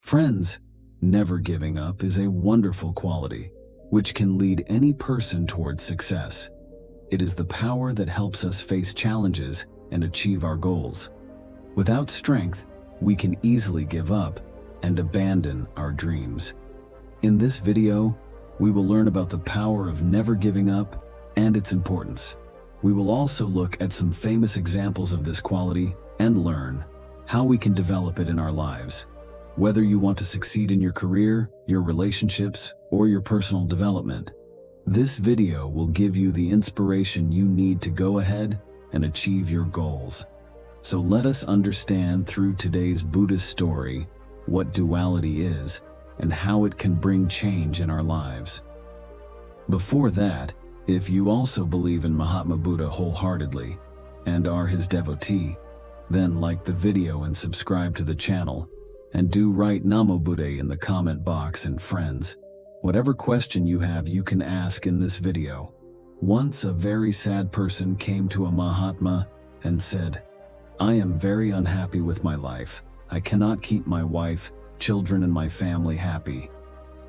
Friends, never giving up is a wonderful quality, which can lead any person towards success. It is the power that helps us face challenges and achieve our goals. Without strength, we can easily give up and abandon our dreams. In this video, we will learn about the power of never giving up and its importance. We will also look at some famous examples of this quality and learn how we can develop it in our lives. Whether you want to succeed in your career, your relationships, or your personal development, this video will give you the inspiration you need to go ahead and achieve your goals. So let us understand through today's Buddhist story what duality is and how it can bring change in our lives. Before that, if you also believe in Mahatma Buddha wholeheartedly and are his devotee, then like the video and subscribe to the channel, and do write Namo Buddhaye in the comment box. And friends, whatever question you have you can ask in this video. Once a very sad person came to a Mahatma and said, "I am very unhappy with my life. I cannot keep my wife, children and my family happy.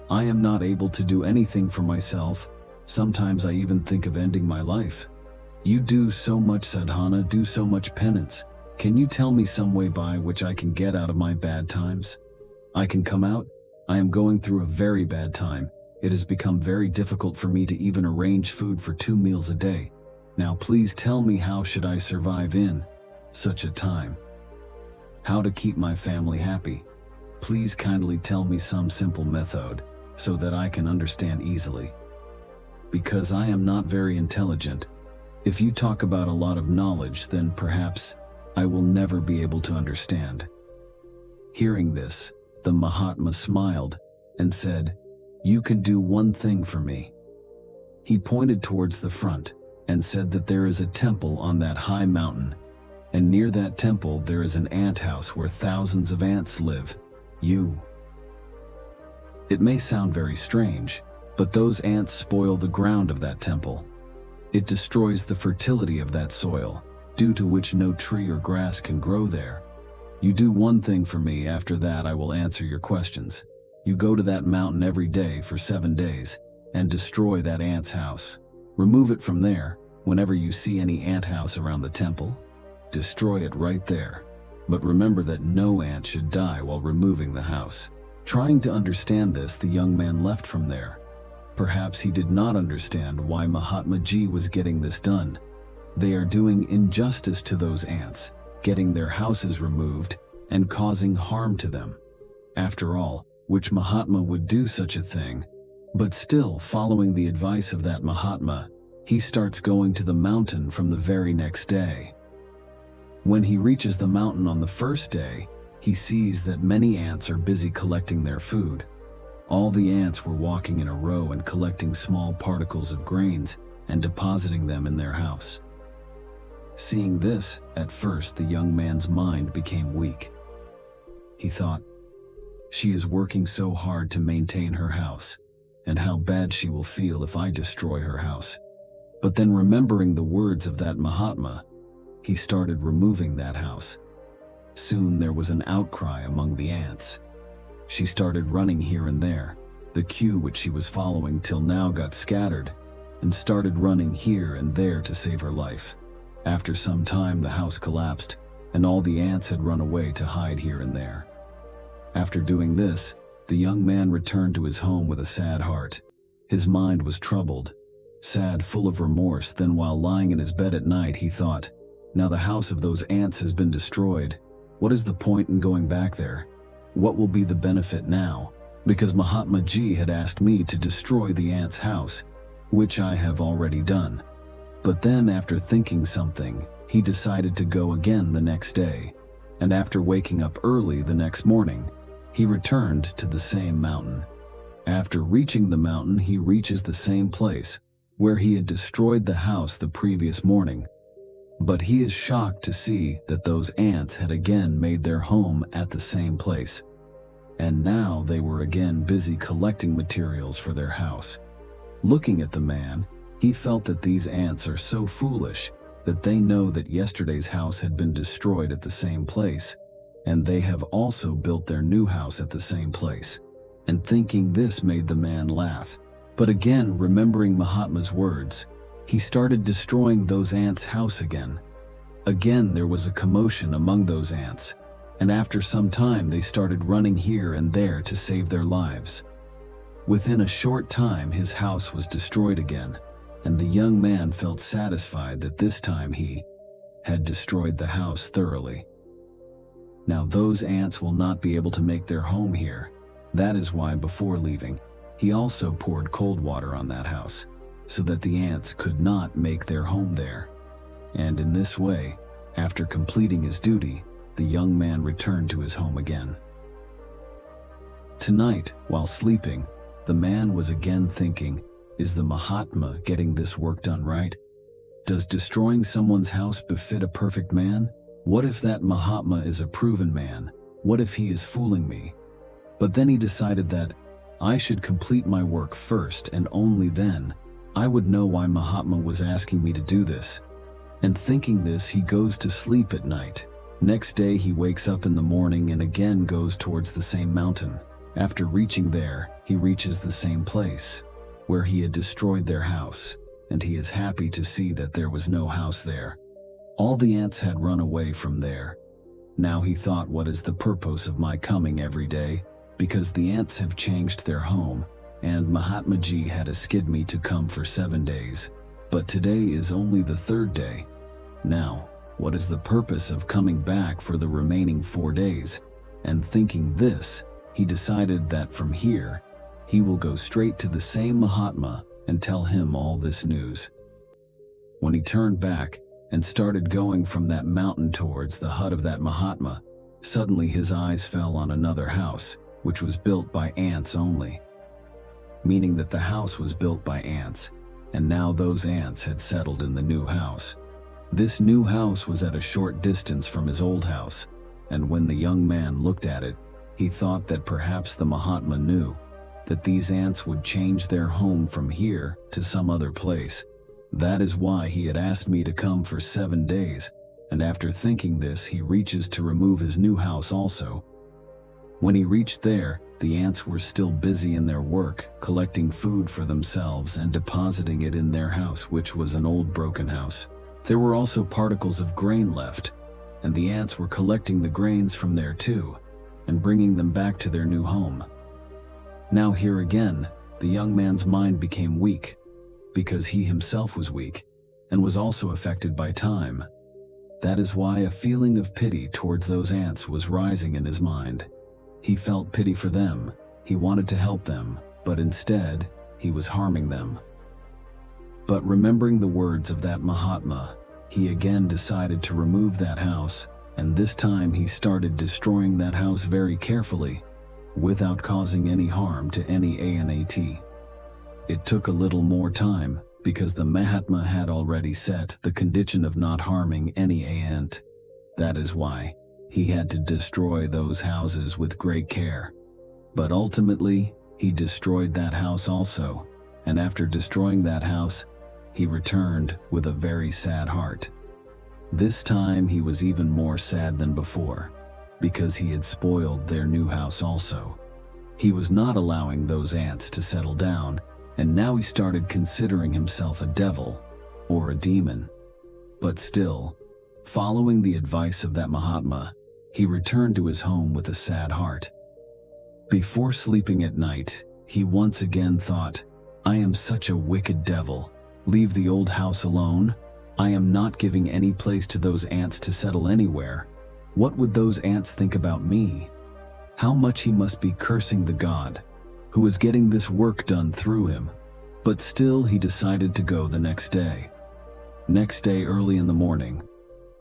I am not able to do anything for myself. Sometimes I even think of ending my life. You do so much sadhana, do so much penance. Can you tell me some way by which I can get out of my bad times? I can come out. I am going through a very bad time. It has become very difficult for me to even arrange food for 2 meals a day. Now please tell me, how should I survive in such a time? How to keep my family happy? Please kindly tell me some simple method so that I can understand easily. Because I am not very intelligent. If you talk about a lot of knowledge, then perhaps I will never be able to understand." Hearing this, the Mahatma smiled and said, "You can do one thing for me." He pointed towards the front and said that there is a temple on that high mountain, and near that temple there is an ant house where thousands of ants live. It may sound very strange, but those ants spoil the ground of that temple. It destroys the fertility of that soil, due to which no tree or grass can grow there. You do one thing for me, after that I will answer your questions. You go to that mountain every day for 7 days and destroy that ant's house. Remove it from there. Whenever you see any ant house around the temple, destroy it right there. But remember that no ant should die while removing the house." Trying to understand this, the young man left from there. Perhaps he did not understand why Mahatma Ji was getting this done. They are doing injustice to those ants, getting their houses removed and causing harm to them. After all, which Mahatma would do such a thing? But still, following the advice of that Mahatma, he starts going to the mountain from the very next day. When he reaches the mountain on the first day, he sees that many ants are busy collecting their food. All the ants were walking in a row and collecting small particles of grains and depositing them in their house. Seeing this, at first the young man's mind became weak. He thought, "She is working so hard to maintain her house, and how bad she will feel if I destroy her house." But then, remembering the words of that Mahatma, he started removing that house. Soon there was an outcry among the ants. She started running here and there. The queue which she was following till now got scattered and started running here and there to save her life. After some time the house collapsed and all the ants had run away to hide here and there. After doing this, the young man returned to his home with a sad heart. His mind was troubled, sad, full of remorse. Then while lying in his bed at night he thought, "Now the house of those ants has been destroyed. What is the point in going back there? What will be the benefit now? Because Mahatma Ji had asked me to destroy the ants' house, which I have already done." But then, after thinking something, he decided to go again the next day, and after waking up early the next morning, he returned to the same mountain. After reaching the mountain, he reaches the same place where he had destroyed the house the previous morning. But he is shocked to see that those ants had again made their home at the same place, and now they were again busy collecting materials for their house. Looking at the man, he felt that these ants are so foolish that they know that yesterday's house had been destroyed at the same place, and they have also built their new house at the same place. And thinking this made the man laugh. But again, remembering Mahatma's words, he started destroying those ants' house again. Again, there was a commotion among those ants, and after some time they started running here and there to save their lives. Within a short time, his house was destroyed again, and the young man felt satisfied that this time he had destroyed the house thoroughly. Now those ants will not be able to make their home here. That is why before leaving, he also poured cold water on that house, so that the ants could not make their home there. And in this way, after completing his duty, the young man returned to his home again. Tonight, while sleeping, the man was again thinking, is the Mahatma getting this work done right? Does destroying someone's house befit a perfect man? What if that Mahatma is a proven man? What if he is fooling me? But then he decided that I should complete my work first, and only then I would know why Mahatma was asking me to do this. And thinking this, he goes to sleep at night. Next day he wakes up in the morning and again goes towards the same mountain. After reaching there, he reaches the same place where he had destroyed their house, and he is happy to see that there was no house there. All the ants had run away from there. Now he thought, what is the purpose of my coming every day? Because the ants have changed their home, and Mahatma Ji had asked me to come for 7 days. But today is only the 3rd day. Now, what is the purpose of coming back for the remaining 4 days? And thinking this, he decided that from here, he will go straight to the same Mahatma and tell him all this news. When he turned back and started going from that mountain towards the hut of that Mahatma, suddenly his eyes fell on another house, which was built by ants only. Meaning that the house was built by ants, and now those ants had settled in the new house. This new house was at a short distance from his old house, and when the young man looked at it, he thought that perhaps the Mahatma knew that these ants would change their home from here to some other place. That is why he had asked me to come for 7 days, and after thinking this, he reaches to remove his new house also. When he reached there, the ants were still busy in their work, collecting food for themselves and depositing it in their house, which was an old broken house. There were also particles of grain left, and the ants were collecting the grains from there too, and bringing them back to their new home. Now here again, the young man's mind became weak, because he himself was weak, and was also affected by time. That is why a feeling of pity towards those ants was rising in his mind. He felt pity for them, he wanted to help them, but instead, he was harming them. But remembering the words of that Mahatma, he again decided to remove that house, and this time he started destroying that house very carefully, without causing any harm to any ant. It took a little more time, because the Mahatma had already set the condition of not harming any ant. That is why he had to destroy those houses with great care. But ultimately, he destroyed that house also, and after destroying that house, he returned with a very sad heart. This time he was even more sad than before, because he had spoiled their new house also. He was not allowing those ants to settle down, and now he started considering himself a devil or a demon. But still, following the advice of that Mahatma, he returned to his home with a sad heart. Before sleeping at night, he once again thought, I am such a wicked devil. Leave the old house alone. I am not giving any place to those ants to settle anywhere. What would those ants think about me? How much he must be cursing the God who is getting this work done through him. But still he decided to go the next day. Next day early in the morning,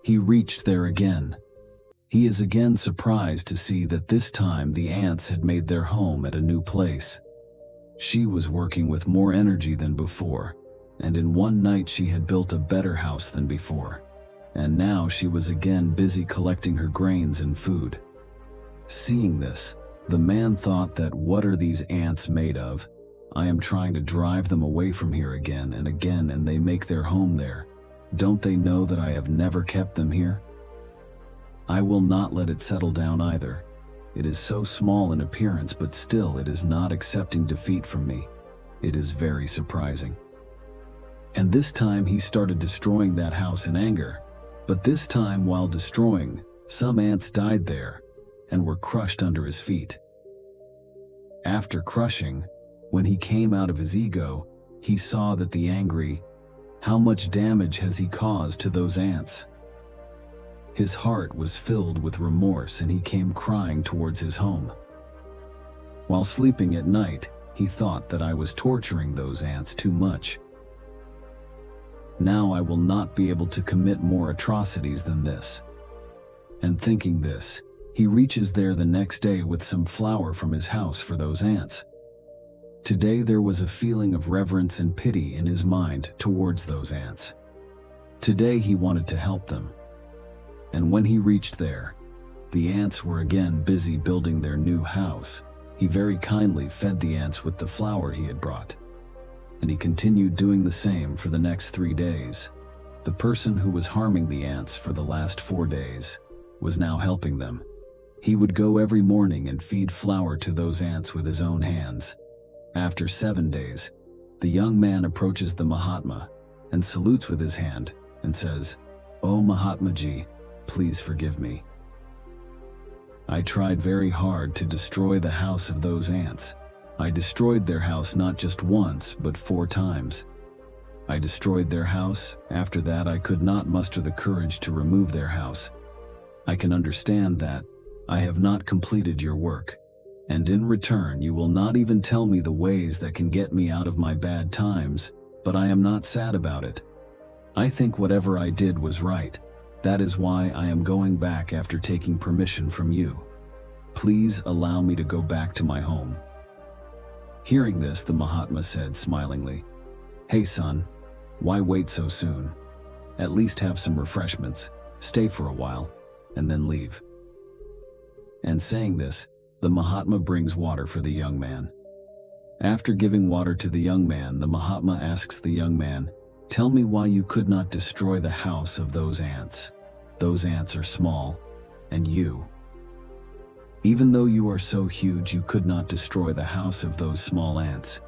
he reached there again. He is again surprised to see that this time the ants had made their home at a new place. She was working with more energy than before, and in one night she had built a better house than before. And now she was again busy collecting her grains and food. Seeing this, the man thought that what are these ants made of? I am trying to drive them away from here again and they make their home there. Don't they know that I have never kept them here? I will not let it settle down either. It is so small in appearance, but still it is not accepting defeat from me. It is very surprising. And this time he started destroying that house in anger. But this time, while destroying, some ants died there and were crushed under his feet. After crushing, when he came out of his ego, he saw that the angry, how much damage has he caused to those ants? His heart was filled with remorse and he came crying towards his home. While sleeping at night, he thought that I was torturing those ants too much. Now I will not be able to commit more atrocities than this. And thinking this, he reaches there the next day with some flour from his house for those ants. Today there was a feeling of reverence and pity in his mind towards those ants. Today he wanted to help them. And when he reached there, the ants were again busy building their new house. He very kindly fed the ants with the flour he had brought. And he continued doing the same for the next 3 days. The person who was harming the ants for the last 4 days was now helping them. He would go every morning and feed flour to those ants with his own hands. After 7 days, the young man approaches the Mahatma and salutes with his hand and says, "Oh Mahatma Ji, please forgive me. I tried very hard to destroy the house of those ants. I destroyed their house not just once, but 4 times. I destroyed their house. After that, I could not muster the courage to remove their house. I can understand that. I have not completed your work. And in return, you will not even tell me the ways that can get me out of my bad times, but I am not sad about it. I think whatever I did was right. That is why I am going back after taking permission from you. Please allow me to go back to my home." Hearing this, the Mahatma said smilingly, "Hey son, why wait so soon? At least have some refreshments, stay for a while, and then leave." And saying this, the Mahatma brings water for the young man. After giving water to the young man, the Mahatma asks the young man, "Tell me why you could not destroy the house of those ants. Those ants are small, and you. Even though you are so huge, you could not destroy the house of those small ants.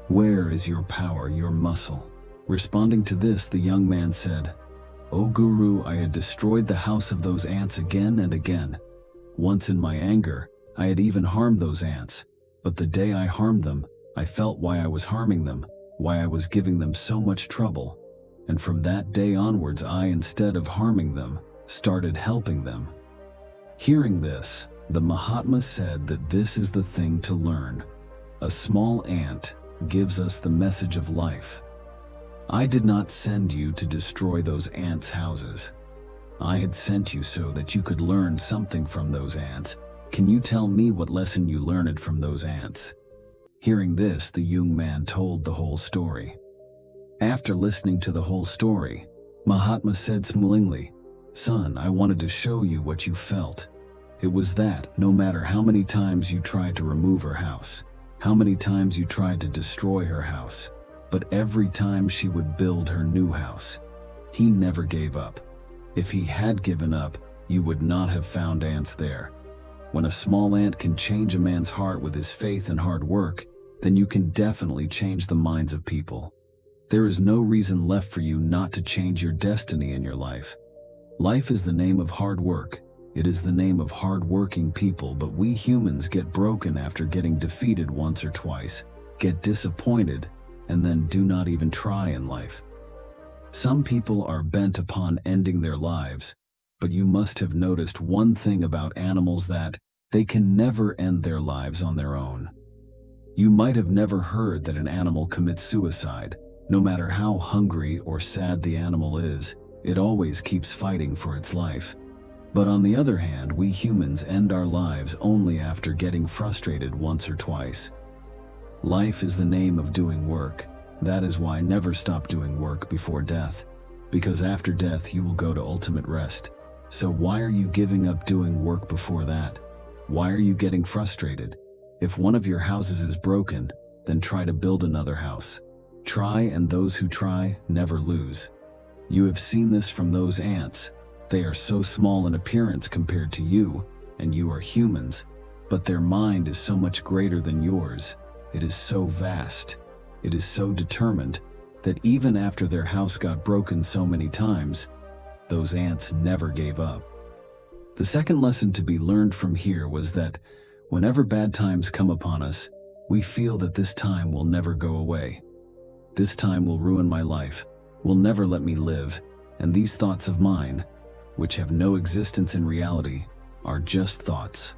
Where is your power, your muscle?" Responding to this, the young man said, "O Guru, I had destroyed the house of those ants again and again. Once in my anger, I had even harmed those ants, but the day I harmed them, I felt why I was harming them, why I was giving them so much trouble. And from that day onwards, I, instead of harming them, started helping them." Hearing this, the Mahatma said that this is the thing to learn. A small ant gives us the message of life. I did not send you to destroy those ants' houses. I had sent you so that you could learn something from those ants. Can you tell me what lesson you learned from those ants? Hearing this, the young man told the whole story. After listening to the whole story, Mahatma said smilingly, "Son, I wanted to show you what you felt. It was that, no matter how many times you tried to remove her house, how many times you tried to destroy her house, but every time she would build her new house. He never gave up. If he had given up, you would not have found ants there. When a small ant can change a man's heart with his faith and hard work, then you can definitely change the minds of people. There is no reason left for you not to change your destiny in your life. Life is the name of hard work. It is the name of hard-working people, but we humans get broken after getting defeated once or twice, get disappointed, and then do not even try in life. Some people are bent upon ending their lives, but you must have noticed one thing about animals, that they can never end their lives on their own. You might have never heard that an animal commits suicide. No matter how hungry or sad the animal is, it always keeps fighting for its life. But on the other hand, we humans end our lives only after getting frustrated once or twice. Life is the name of doing work. That is why never stop doing work before death, because after death you will go to ultimate rest. So why are you giving up doing work before that? Why are you getting frustrated? If one of your houses is broken, then try to build another house. Try, and those who try never lose. You have seen this from those ants. They are so small in appearance compared to you, and you are humans, but their mind is so much greater than yours. It is so vast. It is so determined that even after their house got broken so many times, those ants never gave up. The second lesson to be learned from here was that whenever bad times come upon us, we feel that this time will never go away. This time will ruin my life, will never let me live, and these thoughts of mine, which have no existence in reality, are just thoughts.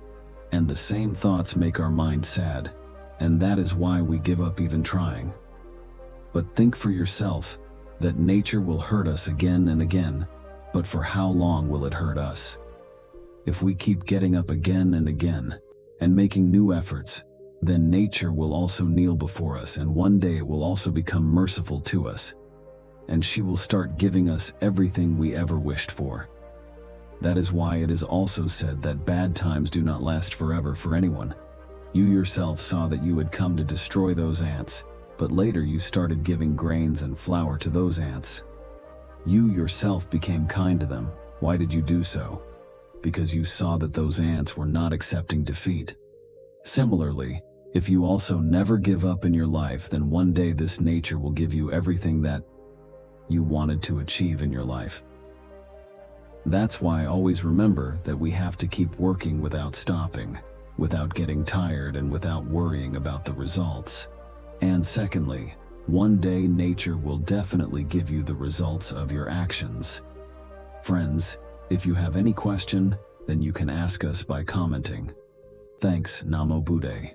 And the same thoughts make our mind sad, and that is why we give up even trying. But think for yourself that nature will hurt us again and again, but for how long will it hurt us? If we keep getting up again and again, and making new efforts, then nature will also kneel before us, and one day it will also become merciful to us, and she will start giving us everything we ever wished for. That is why it is also said that bad times do not last forever for anyone. You yourself saw that you had come to destroy those ants, but later you started giving grains and flour to those ants. You yourself became kind to them. Why did you do so? Because you saw that those ants were not accepting defeat. Similarly, if you also never give up in your life, then one day this nature will give you everything that you wanted to achieve in your life. That's why always remember that we have to keep working without stopping, without getting tired, and without worrying about the results. And secondly, one day nature will definitely give you the results of your actions. Friends, if you have any question, then you can ask us by commenting. Thanks, Namo Buddhaye.